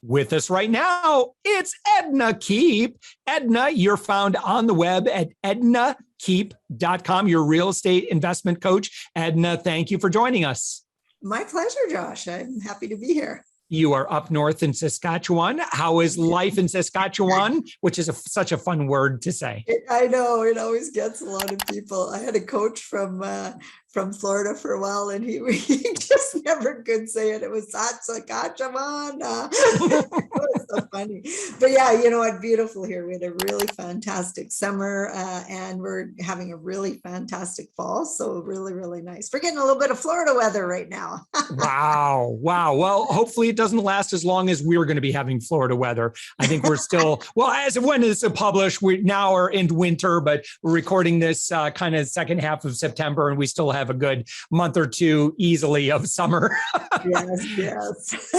With us right now, it's Edna Keep. Edna, you're found on the web at ednakeep.com, your real estate investment coach. Edna, thank you for joining us. My pleasure, Josh. I'm happy to be here. You are up north in Saskatchewan. How is life in Saskatchewan? Which is such a fun word to say. I know, it always gets a lot of people. I had a coach from Florida for a while, and he just never could say it. It was Saskatchewan. It was so funny. But yeah, you know what? Beautiful here. We had a really fantastic summer, and we're having a really fantastic fall. So really, really nice. We're getting a little bit of Florida weather right now. Wow. Well, hopefully it doesn't last as long as we're going to be having Florida weather. I think we're still, well, as when it's published, we now are in winter, but we're recording this kind of second half of September, and we still have a good month or two easily of summer. Yes.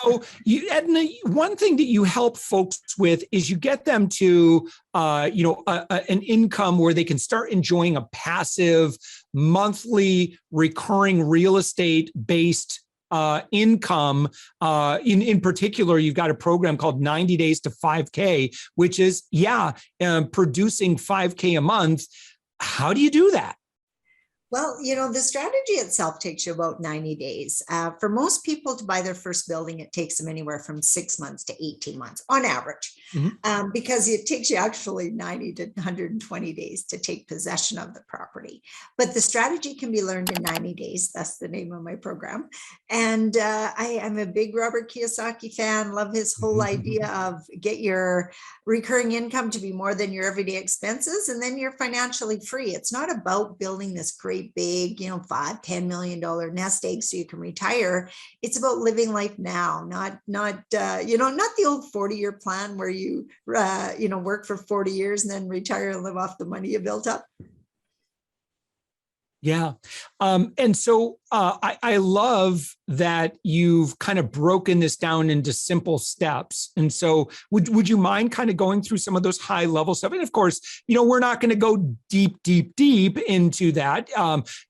So, Edna, one thing that you help folks with is you get them to, an income where they can start enjoying a passive, monthly, recurring real estate based income. In particular, you've got a program called 90 Days to 5K, which is, producing 5K a month. How do you do that? Well, the strategy itself takes you about 90 days. For most people to buy their first building, it takes them anywhere from 6 months to 18 months on average, because it takes you actually 90 to 120 days to take possession of the property. But the strategy can be learned in 90 days. That's the name of my program. And I am a big Robert Kiyosaki fan, love his whole idea of get your recurring income to be more than your everyday expenses, and then you're financially free. It's not about building this great big, $5-10 million nest egg so you can retire. It's about living life now, not the old 40-year plan where you work for 40 years and then retire and live off the money you built up. Yeah. And so I love that you've kind of broken this down into simple steps. And so would you mind kind of going through some of those high level stuff? And of course, we're not going to go deep into that.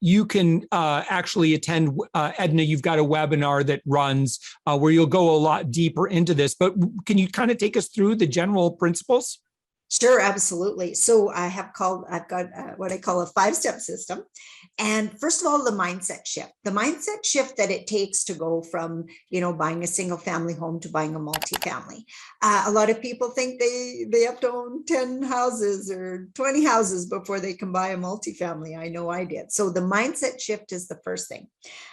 You can actually attend, Edna, you've got a webinar that runs where you'll go a lot deeper into this, but can you kind of take us through the general principles? Sure, absolutely. So I've got what I call a 5-step system. And first of all, the mindset shift that it takes to go from, buying a single family home to buying a multifamily. A lot of people think they have to own 10 houses or 20 houses before they can buy a multifamily. I know I did. So the mindset shift is the first thing.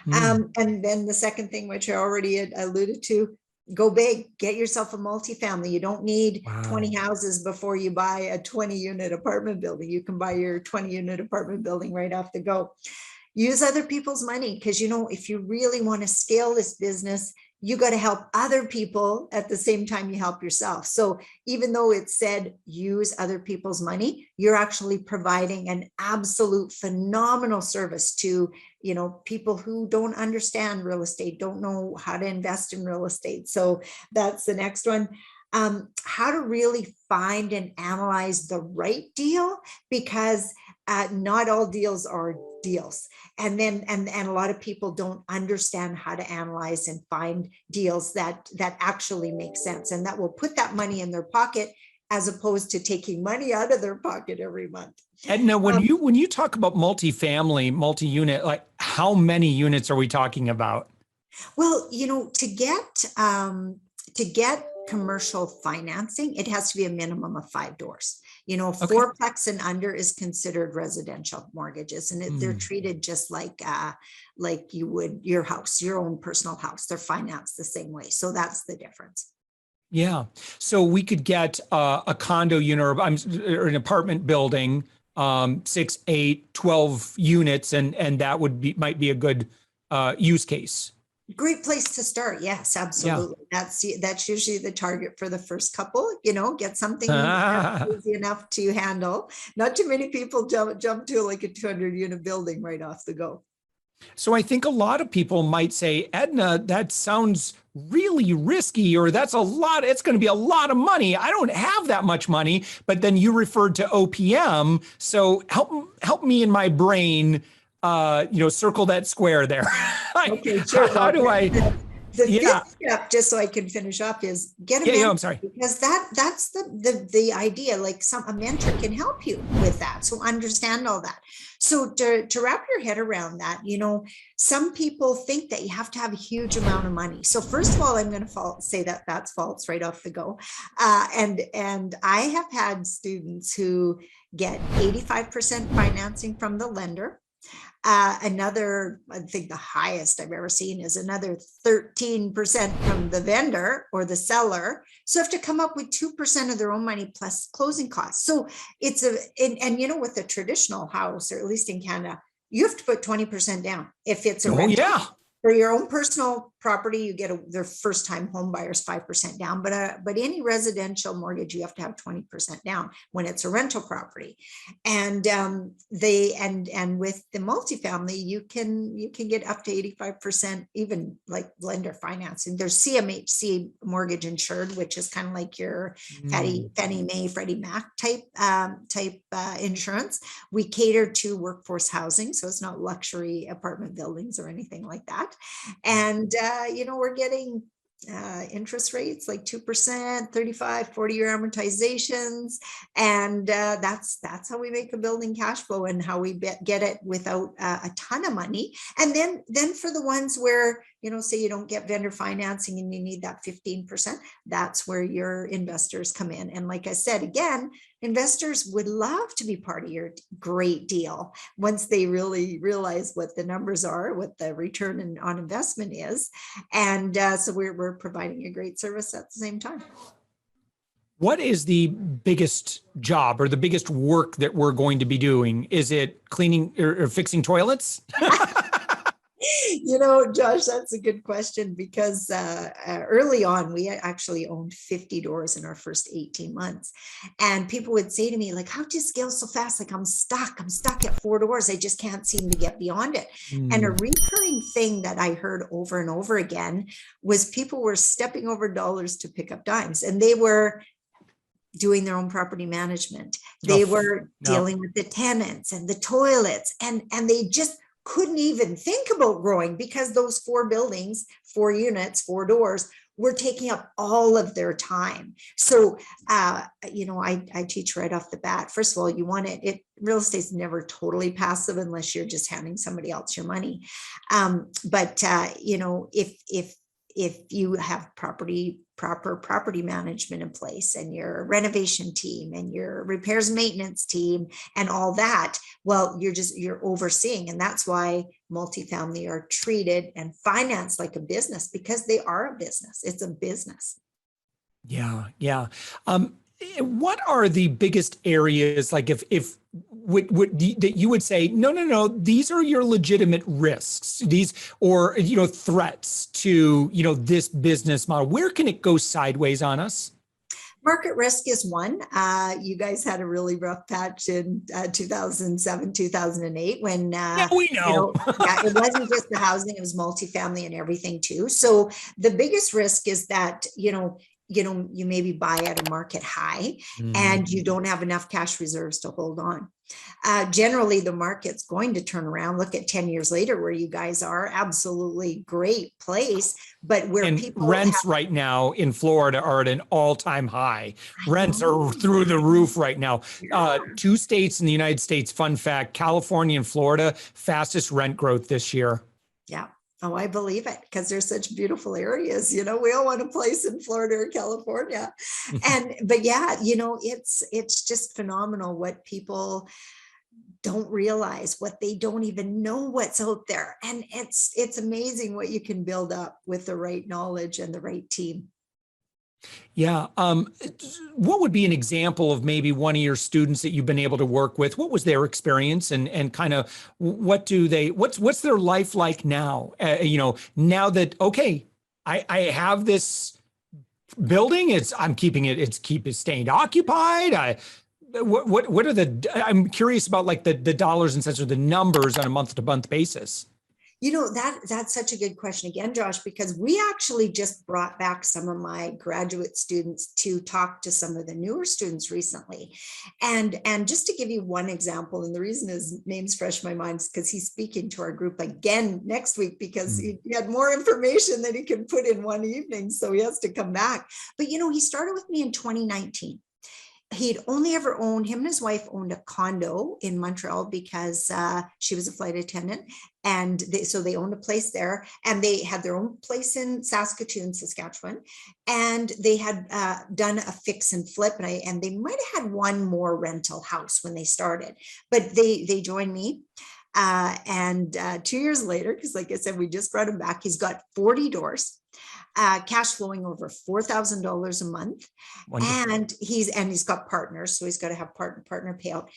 And then the second thing, which I already had alluded to, go big, get yourself a multifamily. You don't need 20 houses before you buy a 20-unit apartment building. You can buy your 20-unit apartment building right off the go. Use other people's money, because, if you really want to scale this business, you got to help other people at the same time you help yourself. So even though it said use other people's money, you're actually providing an absolute phenomenal service to, people who don't understand real estate, don't know how to invest in real estate. So that's the next one. How to really find and analyze the right deal, because not all deals are deals. And a lot of people don't understand how to analyze and find deals that actually make sense and that will put that money in their pocket, as opposed to taking money out of their pocket every month. Edna, when you talk about multifamily, multi-unit, like how many units are we talking about? Well, to get commercial financing, it has to be a minimum of 5 doors. Fourplex and under is considered residential mortgages, and they're treated just like you would your house, your own personal house. They're financed the same way. So that's the difference. Yeah. So we could get a condo unit or an apartment building, 6, 8, 12 units, and that might be a good use case. Great place to start. Yes, absolutely. Yeah. That's usually the target for the first couple, get something easy enough to handle. Not too many people jump to like a 200-unit building right off the go. So I think a lot of people might say, Edna, that sounds really risky, or that's a lot. It's going to be a lot of money. I don't have that much money. But then you referred to OPM. So help me in my brain, circle that square there. Okay, sure. How do I? The Yeah. fifth step, just so I can finish up, is get a Yeah. mentor, I'm sorry. because that's the idea. Like a mentor can help you with that. So understand all that. So to wrap your head around that, some people think that you have to have a huge amount of money. So first of all, I'm going to say that that's false right off the go. And I have had students who get 85% financing from the lender. Another, I think the highest I've ever seen is another 13% from the vendor or the seller. So have to come up with 2% of their own money plus closing costs. So it's with a traditional house, or at least in Canada, you have to put 20% down. If it's a rental. Yeah. For your own personal property, you get their first time home buyers 5% down, but any residential mortgage, you have to have 20% down when it's a rental property. And with the multifamily, you can get up to 85%, even like lender financing. There's CMHC mortgage insured, which is kind of like your Fannie Mae, Freddie Mac type insurance. We cater to workforce housing, so it's not luxury apartment buildings or anything like that. And, we're getting interest rates like 2%, 35, 40-year amortizations. And that's how we make a building cash flow, and how we get it without a ton of money. And then for the ones where, say you don't get vendor financing and you need that 15%, that's where your investors come in. And like I said, again, investors would love to be part of your great deal once they really realize what the numbers are, what the return on investment is. And so we're providing a great service at the same time. What is the biggest job or the biggest work that we're going to be doing? Is it cleaning or fixing toilets? Josh, that's a good question, because early on, we actually owned 50 doors in our first 18 months. And people would say to me, like, how'd you scale so fast? Like, I'm stuck at 4 doors. I just can't seem to get beyond it. And a recurring thing that I heard over and over again was people were stepping over dollars to pick up dimes, and they were doing their own property management. They were dealing with the tenants and the toilets, and they just couldn't even think about growing, because those 4 buildings, 4 units, 4 doors were taking up all of their time. So, I teach right off the bat. First of all, you want it. Real estate's never totally passive unless you're just handing somebody else your money. But if you have proper property management in place, and your renovation team and your repairs and maintenance team and all that, well, you're overseeing. And that's why multifamily are treated and financed like a business, because they are a business. It's a business. Yeah. What are the biggest areas, like if that you would say, no, these are your legitimate risks, or threats to this business model? Where can it go sideways on us? Market risk is one. You guys had a really rough patch in 2007, 2008, when we know. It wasn't just the housing, it was multifamily and everything too. So the biggest risk is that you maybe buy at a market high and you don't have enough cash reserves to hold on. Generally, the market's going to turn around. Look at 10 years later where you guys are. Absolutely great place, but where people rents right now in Florida are at an all-time high. Rents are through the roof right now. 2 states in the United States, fun fact, California and Florida, fastest rent growth this year. Yeah. Oh, I believe it, because they're such beautiful areas. We all want a place in Florida or California. But yeah, it's just phenomenal what people don't realize, what they don't even know what's out there. And it's amazing what you can build up with the right knowledge and the right team. Yeah. What would be an example of maybe one of your students that you've been able to work with? What was their experience, and kind of what's their life like now? Now that, okay, I have this building, I'm keeping it, it's staying occupied. I'm curious about like the dollars and cents or the numbers on a month to month basis. That's such a good question again, Josh, because we actually just brought back some of my graduate students to talk to some of the newer students recently. And just to give you one example, and the reason his name's fresh in my mind is because he's speaking to our group again next week, because he had more information than he can put in one evening. So he has to come back. But, he started with me in 2019. He'd only ever owned, him and his wife owned a condo in Montreal because she was a flight attendant. And so they owned a place there, and they had their own place in Saskatoon, Saskatchewan. And they had done a fix and flip, and they might have had one more rental house when they started, but they joined me. And 2 years later, because like I said, we just brought him back, he's got 40 doors. Cash flowing over $4,000 a month. Wonderful. And he's got partners, so he's got to have partner payout.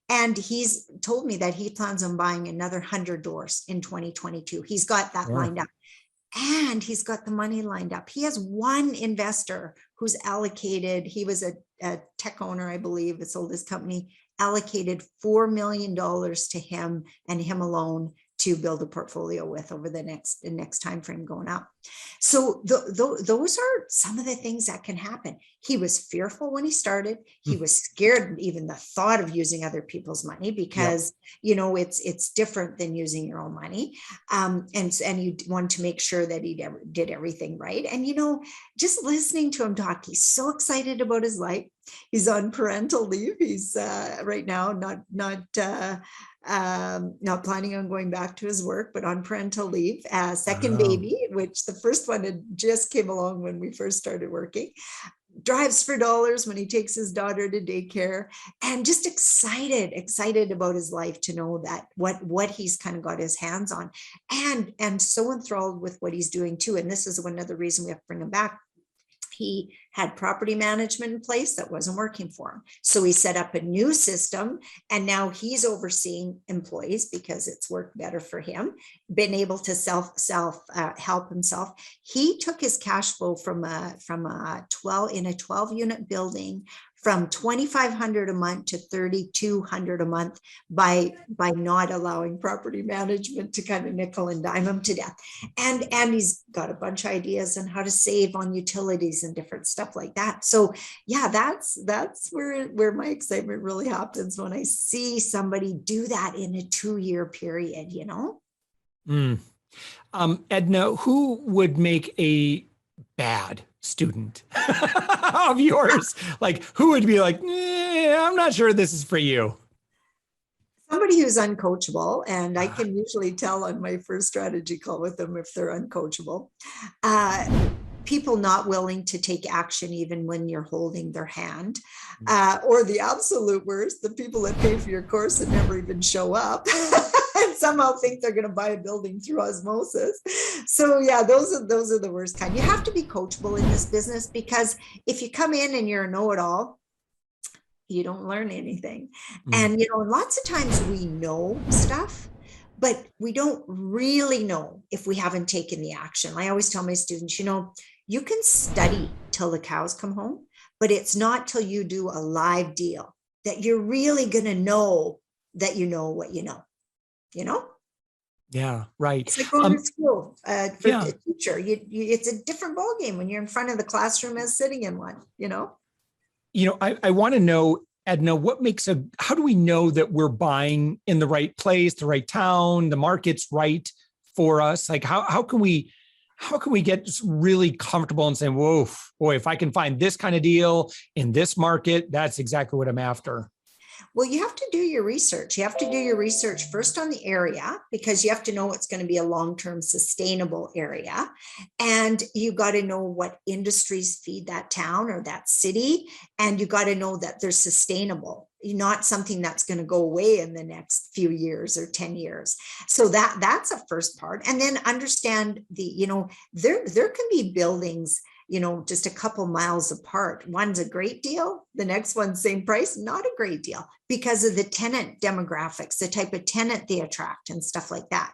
And he's told me that he plans on buying another 100 doors in 2022. He's got that lined up, and he's got the money lined up. He has one investor who's allocated. He was a tech owner, I believe, that sold his company, allocated $4 million to him and him alone to build a portfolio with over the next time frame going up. So those are some of the things that can happen. He was fearful when he started. He was scared even the thought of using other people's money, because it's different than using your own money. And you want to make sure that he did everything right. And just listening to him talk, he's so excited about his life. He's on parental leave. He's right now not planning on going back to his work, but on parental leave. Second baby, which the first one had just came along when we first started working. Drives for dollars when he takes his daughter to daycare, and just excited about his life, to know that what he's kind of got his hands on, and so enthralled with what he's doing too. And this is one other reason we have to bring him back. He had property management in place that wasn't working for him. So he set up a new system, and now he's overseeing employees because it's worked better for him, been able to help himself. He took his cash flow from a 12 unit building from $2,500 a month to $3,200 a month by not allowing property management to kind of nickel and dime him to death. And he's got a bunch of ideas on how to save on utilities and different stuff like that. So yeah, that's where my excitement really happens, when I see somebody do that in a 2-year period, Edna, who would make a bad student of yours? Like, who would be like, I'm not sure this is for you? Somebody who's uncoachable, and I can usually tell on my first strategy call with them if they're uncoachable. People not willing to take action even when you're holding their hand, or the absolute worst, the people that pay for your course and never even show up and somehow think they're going to buy a building through osmosis. So yeah, those are the worst kind. You have to be coachable in this business, because if you come in and you're a know-it-all, you don't learn anything. And lots of times we know stuff, but we don't really know if we haven't taken the action. I always tell my students, you can study till the cows come home, but it's not till you do a live deal that you're really going to know that you know what you know. Yeah, right. It's like going to school for a teacher. It's a different ballgame when you're in front of the classroom as sitting in one, I want to know, Edna, how do we know that we're buying in the right place, the right town, the market's right for us? Like, how can we get really comfortable and saying, whoa, boy, if I can find this kind of deal in this market, that's exactly what I'm after? Well, you have to do your research. You have to do your research first on the area, because you have to know it's going to be a long-term sustainable area. And you got to know what industries feed that town or that city. And you got to know that they're sustainable, not something that's going to go away in the next few years or 10 years. So that's a first part. And then understand there can be buildings. just a couple miles apart. One's a great deal. The next one's same price, not a great deal because of the tenant demographics, the type of tenant they attract and stuff like that.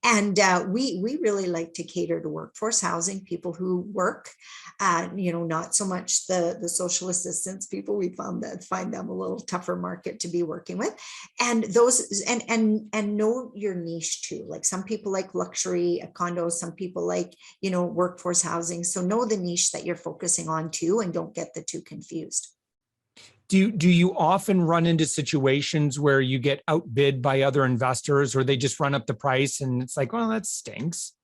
And we really like to cater to workforce housing, people who work, not so much the social assistance people. We find them a little tougher market to be working with. And those and know your niche too. Like some people like luxury condos, some people like, workforce housing. So know the niche that you're focusing on too, and don't get the two confused. Do you often run into situations where you get outbid by other investors, or they just run up the price and it's like, well, that stinks?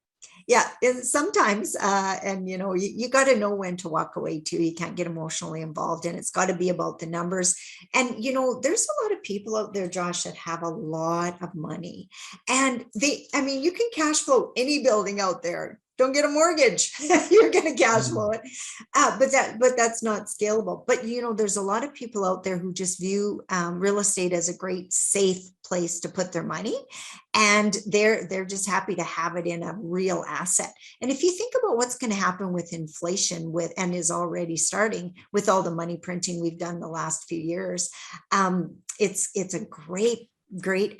Yeah, sometimes, and you got to know when to walk away too. You can't get emotionally involved, and it's got to be about the numbers. And there's a lot of people out there, Josh, that have a lot of money, and you can cash flow any building out there. Don't get a mortgage. You're going to cash flow it. But that's not scalable. But, there's a lot of people out there who just view real estate as a great, safe place to put their money. And they're just happy to have it in a real asset. And if you think about what's going to happen with inflation and is already starting with all the money printing we've done the last few years, it's a great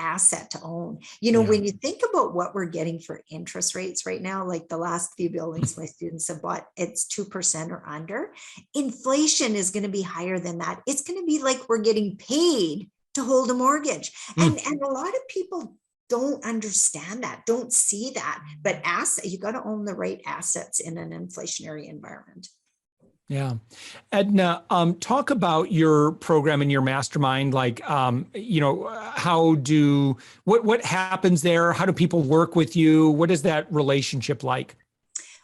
asset to own. When you think about what we're getting for interest rates right now, like the last few buildings my students have bought, it's 2% or under. Inflation is going to be higher than that. It's going to be like we're getting paid to hold a mortgage. And a lot of people don't understand that, don't see that. But you got to own the right assets in an inflationary environment. Yeah. Edna, talk about your program and your mastermind. Like, what happens there? How do people work with you? What is that relationship like?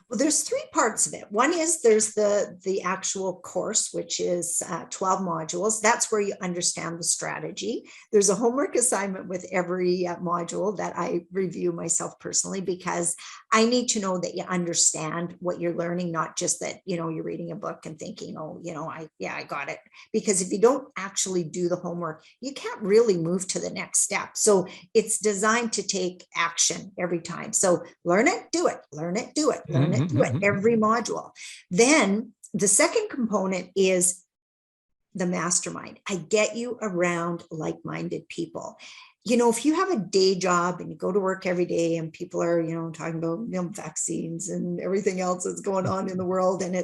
Well, there's three parts of it. One is there's the actual course, which is 12 modules. That's where you understand the strategy. There's a homework assignment with every module that I review myself personally, because I need to know that you understand what you're learning, not just that, you're reading a book and thinking, I got it. Because if you don't actually do the homework, you can't really move to the next step. So it's designed to take action every time. So learn it, do it, learn it, do it, learn it, do it, every module. Then the second component is the mastermind. I get you around like-minded people. If you have a day job and you go to work every day and people are, talking about vaccines and everything else that's going on in the world, and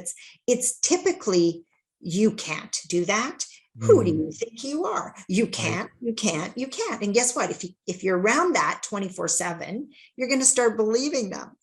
it's typically, you can't do that. Who do you think you are? You can't, you can't, you can't. And guess what? If you're around that 24/7, you're going to start believing them.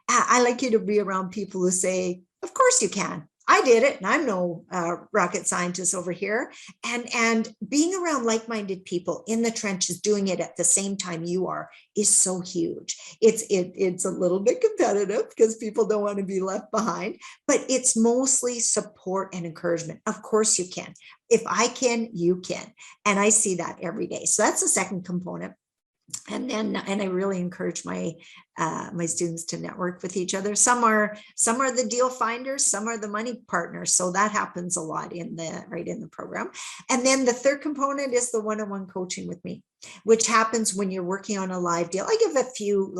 I like you to be around people who say, of course you can. I did it, and I'm no rocket scientist over here. And being around like-minded people in the trenches, doing it at the same time you are, is so huge. It's a little bit competitive because people don't want to be left behind, but it's mostly support and encouragement. Of course you can. If I can, you can. And I see that every day. So that's the second component. And I really encourage my students to network with each other. Some are the deal finders, some are the money partners. So that happens a lot in the program. And then the third component is the one-on-one coaching with me, which happens when you're working on a live deal. I give a few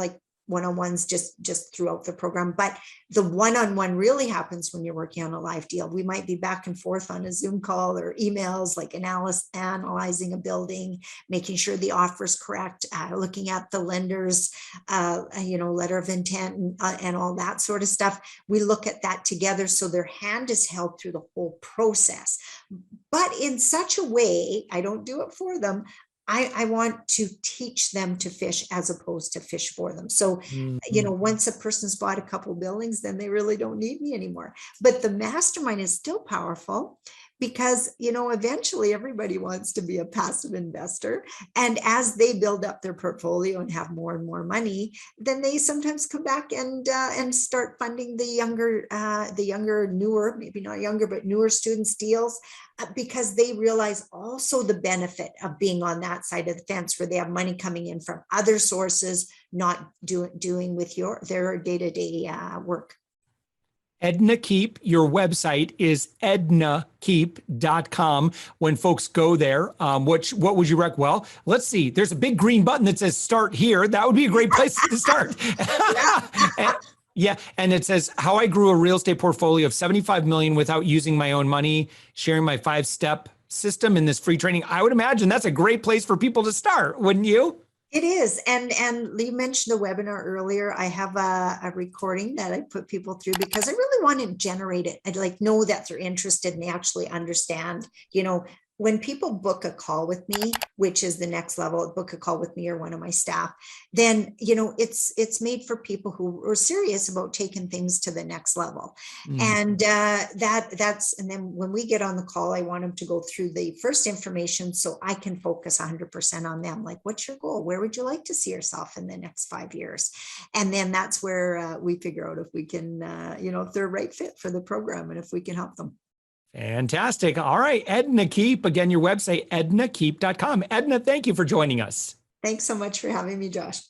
one-on-ones just throughout the program, but the one-on-one really happens when you're working on a live deal. We might be back and forth on a Zoom call or emails, like analyzing a building, making sure the offer is correct, looking at the lender's letter of intent and all that sort of stuff. We look at that together so their hand is held through the whole process, but in such a way, I don't do it for them. I want to teach them to fish as opposed to fish for them. So, once a person's bought a couple buildings, then they really don't need me anymore. But the mastermind is still powerful because, eventually everybody wants to be a passive investor. And as they build up their portfolio and have more and more money, then they sometimes come back and start funding the younger, newer, maybe not younger, but newer students' deals, because they realize also the benefit of being on that side of the fence where they have money coming in from other sources, not doing with their day-to-day work. Edna Keep, your website is ednakeep.com. When folks go there, what would you recommend? Well, let's see. There's a big green button that says start here. That would be a great place to start. Yeah. And it says how I grew a real estate portfolio of 75 million without using my own money, sharing my 5-step system in this free training. I would imagine that's a great place for people to start, wouldn't you? It is. And you mentioned the webinar earlier. I have a recording that I put people through because I really want to generate it. I'd like know that they're interested and they actually understand, when people book a call with me, which is the next level, book a call with me or one of my staff, then, it's made for people who are serious about taking things to the next level. And and then when we get on the call, I want them to go through the first information so I can focus 100% on them. Like, what's your goal? Where would you like to see yourself in the next 5 years? And then that's where we figure out if we can, if they're a right fit for the program and if we can help them. Fantastic. All right. Edna Keep, again, your website, ednakeep.com. Edna, thank you for joining us. Thanks so much for having me, Josh.